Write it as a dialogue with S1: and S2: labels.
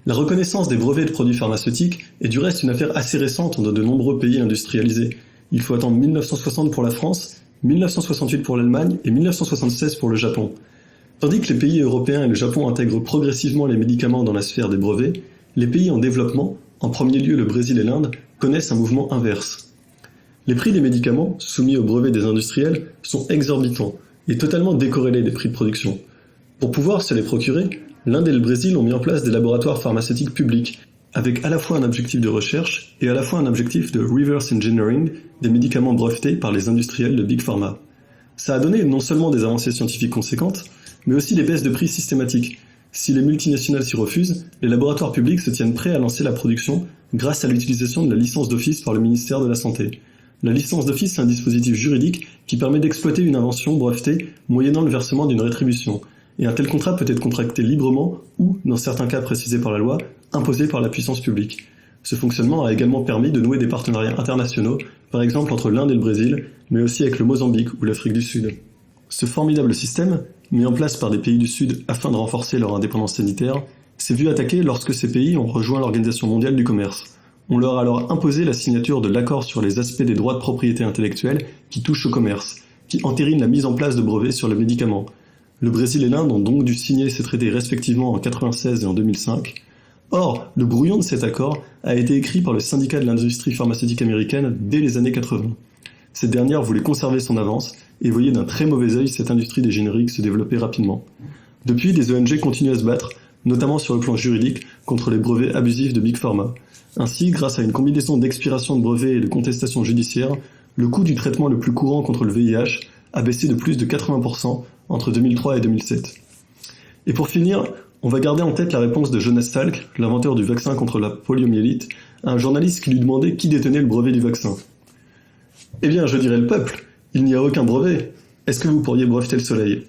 S1: La reconnaissance des brevets de produits pharmaceutiques est du reste une affaire assez récente dans de nombreux pays industrialisés. Il faut attendre 1960 pour la France, 1968 pour l'Allemagne et 1976 pour le Japon. Tandis que les pays européens et le Japon intègrent progressivement les médicaments dans la sphère des brevets, les pays en développement, en premier lieu le Brésil et l'Inde, connaissent un mouvement inverse. Les prix des médicaments, soumis au brevet des industriels, sont exorbitants et totalement décorrélés des prix de production. Pour pouvoir se les procurer, l'Inde et le Brésil ont mis en place des laboratoires pharmaceutiques publics, avec à la fois un objectif de recherche et à la fois un objectif de reverse engineering des médicaments brevetés par les industriels de Big Pharma. Ça a donné non seulement des avancées scientifiques conséquentes, mais aussi des baisses de prix systématiques. Si les multinationales s'y refusent, les laboratoires publics se tiennent prêts à lancer la production grâce à l'utilisation de la licence d'office par le ministère de la Santé. La licence d'office est un dispositif juridique qui permet d'exploiter une invention brevetée moyennant le versement d'une rétribution. Et un tel contrat peut être contracté librement ou, dans certains cas précisés par la loi, imposé par la puissance publique. Ce fonctionnement a également permis de nouer des partenariats internationaux, par exemple entre l'Inde et le Brésil, mais aussi avec le Mozambique ou l'Afrique du Sud. Ce formidable système, mis en place par des pays du Sud afin de renforcer leur indépendance sanitaire, s'est vu attaqué lorsque ces pays ont rejoint l'Organisation mondiale du commerce. On leur a alors imposé la signature de l'accord sur les aspects des droits de propriété intellectuelle qui touchent au commerce, qui entérine la mise en place de brevets sur les médicaments. Le Brésil et l'Inde ont donc dû signer ces traités respectivement en 1996 et en 2005. Or, le brouillon de cet accord a été écrit par le syndicat de l'industrie pharmaceutique américaine dès les années 80. Cette dernière voulait conserver son avance et voyait d'un très mauvais œil cette industrie des génériques se développer rapidement. Depuis, des ONG continuent à se battre, notamment sur le plan juridique, contre les brevets abusifs de Big Pharma. Ainsi, grâce à une combinaison d'expiration de brevets et de contestation judiciaire, le coût du traitement le plus courant contre le VIH a baissé de plus de 80% entre 2003 et 2007. Et pour finir, on va garder en tête la réponse de Jonas Salk, l'inventeur du vaccin contre la poliomyélite, à un journaliste qui lui demandait qui détenait le brevet du vaccin. Eh bien, je dirais le peuple, il n'y a aucun brevet. Est-ce que vous pourriez breveter le soleil ?